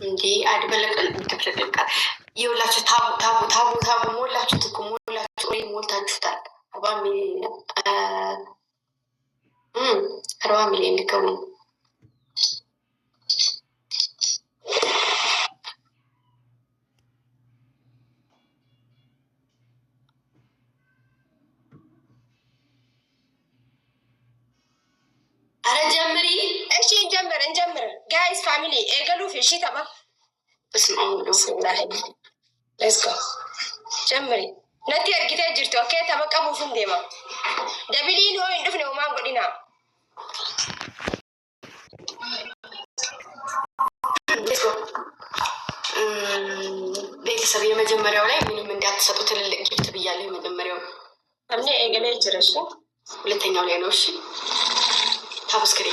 እንዴ አድበለቀል ተከለቀል ይውላችሁ ታቡ ሞላችሁ ሞላችሁ ወይ ሞልታችሁታል 40 ሚሊዮን ልከው እንጀምር ጋይስ ፋሚሊ ኤገሉ ፍሺ ተባ بسم الله let's go ጀምሪ ነቲ አርጊታ ጅርቶ ኦኬ ተበቀቡ ፍንዴማ ደብሊን ሆይ እንደፍነው ማን ጎዲና ቤተሰብ የመጀመሪያው ላይ ምንም እንዳትሰጡ ትልልቅ ጊፍት ብያለሁ የመጀመሪያው አምኔ ኤገለ ጅረሽ ሁለተኛው ላይ ነው እሺ ታብስክሪ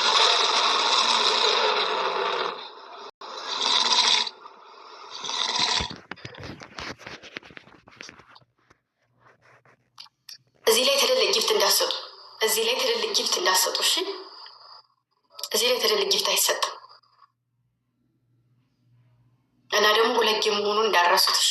እዚህ ላይ ትልልቅ ጊፍት እንዳትሰጡ እሺ እዚህ ላይ ትልልቅ ጊፍት አይሰጥም እና ደግሞ ሁለት መሆኑን እንዳረሱት እሺ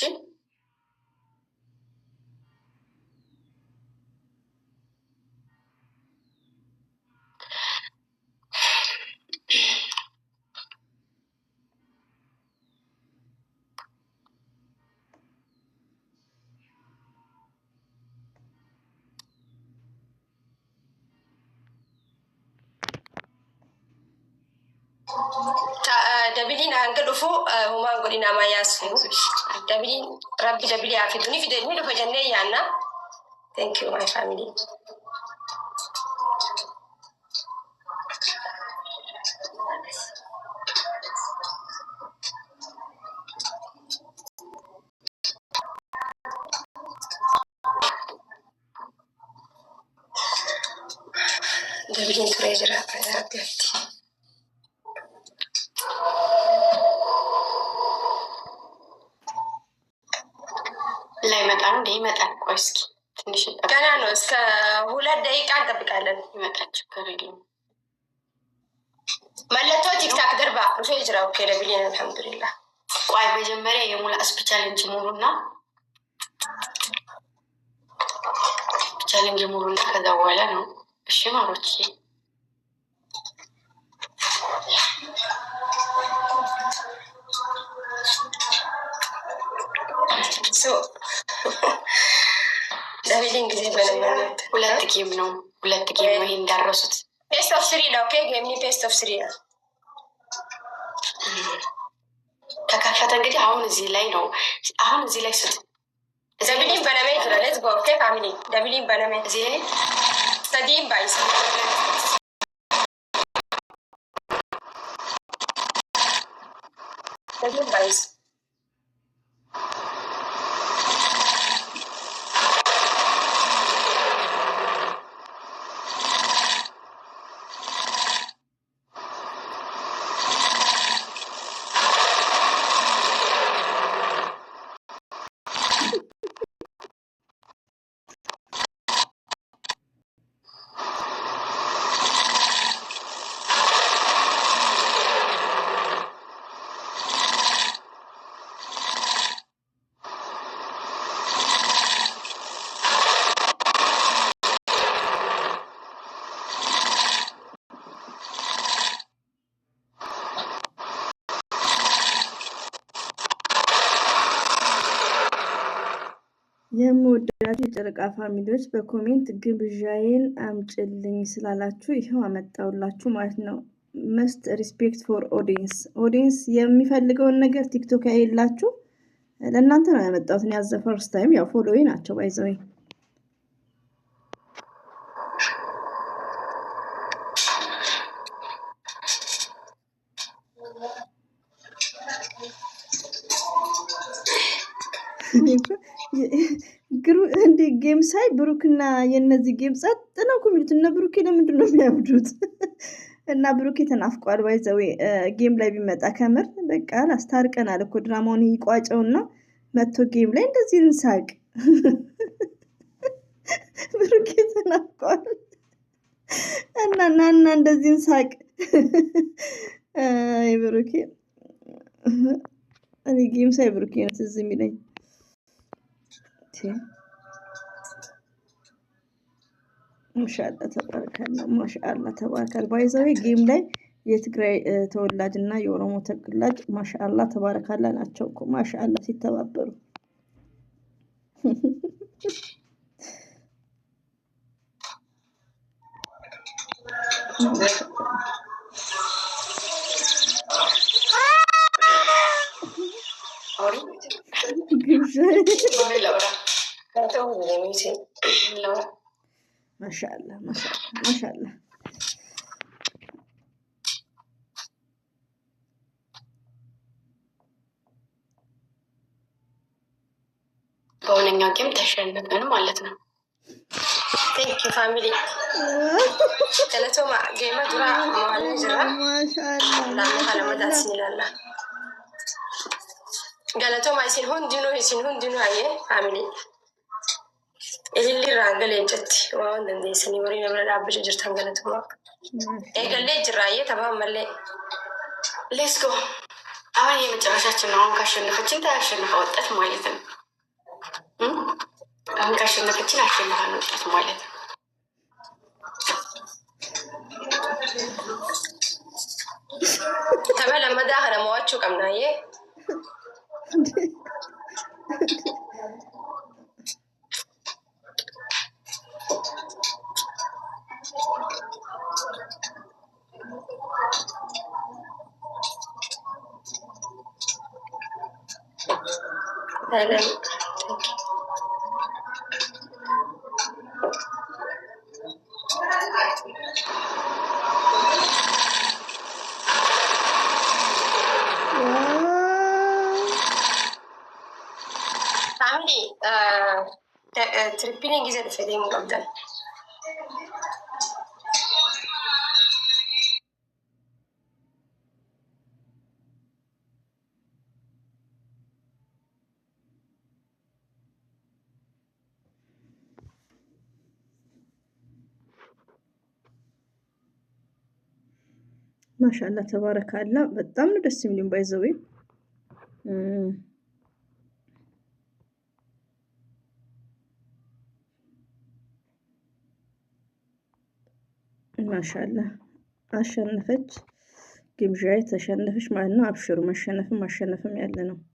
دبلين أنقلفو هما نقولنا ما ياسفو دبلين ربي دبلي عافيتوني في دبلين فجنة يانا thank you my family دبلين تريجر عافيتي ላይ መጣን ይመጣል ቆይስኪ ትንሽ ገና ነው እስከ 2 ደቂቃ እንጠብቃለን ይመጣል ችግር የለውም መለቶ ቲክታክ ደርባ ሩሽ ይጅራው ከለብሊን አልহামዱሊላህ ቆይ መጀመሪያ የሙላ ስፔሻሊቲ ሙሉና ቻሌንጅ ሙሉና ከዛ በኋላ ነው እሺ ማሮቼ so ደብሊን ጊዜ በለማለት ሁለት ጌም ነው ይሄን ዳረሱት ፔስት ኦፍ 3 ነው ኦኬ ጌም ኒ ፔስት ኦፍ 3 ነው ተከፈተ እንግዲህ አሁን እዚህ ላይ ነው ስጥ ደብሊን በለማለት ሌትስ ጎ ኦኬ ፋሚሊ ደብሊን በለማለት እዚህ ላይ ስታዲም ባይስ ደብሊን ባይስ የምወዳችሁ የጨረቃ ፋሚሊዎች በኮሜንት ግብዣዬን አምጭልኝ ስላላችሁ ይሄው አመጣውላችሁ ማለት ነው። መስት ሪስፔክት ፎር ኦዲየንስ የሚፈልገውን ነገር ቲክቶክ ያይላችሁ ለእናንተ ነው ያመጣሁት። እኔ አዘ ፈርስት ታይም ያው ፎሎዊ ናቸው ባይዘው እንዴ ጌም ሳይ ብሩክና የነዚህ ጌም ጸጥ ነው እኮ የሚሉት። እነ ብሩኬ ለምንድን ነው የሚያብዱት? እና ብሩኬ ተናፍቋል። ባይዘዌ ጌም ላይ ቢመጣ ከምር በቃ አስታርቀናል እኮ ድራማውን ይቋጨውና መጥቶ ጌም ላይ እንደዚህ እንሳቅ። ብሩኬ ተናፍቋል እና ናና እንደዚህ እንሳቅ። አይ ብሩኬ እኔ ጌም ሳይ ብሩኬ ነው ትዝ የሚለኝ። ማሻአላ ተባረካላ፣ ማሻአላ ተባረካል። ባይዘዌ ጌም ላይ የትግራይ ተወላጅ እና የኦሮሞ ተወላጅ ማሻአላ ተባረካላ ናቸው እኮ ማሻአላ ሲተባበሩ። ማሻአላ ማሻአላ ማሻአላ በሆነኛው ጌም ተሸነፈን ማለት ነው። ቴንክ ዩ ፋሚሊ ተለቶማ ጌማ ዱራ ማለት ጅራ ማሻአላ ለማለመዳት ሲላላ ገለቶማ ሲል ሁንዲኑ አየ ፋሚሊ ኢሊ ራንገለ እንጨት ዋን እንደ ሰኒ ወሪ ነብረ ዳብሽ ጅርታን ገለቶማ ኤገለ ጅራዬ ተማመለ ሌትስ ጎ። አሁን የመጨረሻችን ነው። አሁን ካሸነፈችን ታሸንፈ ወጣት ማለት ነው። አሁን ካሸነፈችን አሸንፈ ወጣት ማለት ነው። ተበለመዳ ሀረማዎቹ ቀምናዬ ትሪፒሊንግ ጊዜ ደፈደኝ ቀብዳል ማሻአላ ተባረካላ። በጣም ነው ደስ የሚሉኝ ባይዘዌ ማሻአላ አሸነፈች። ግብዣዬ ተሸነፈች ማለት ነው። አብሽሩ፣ መሸነፍም ማሸነፍም ያለ ነው።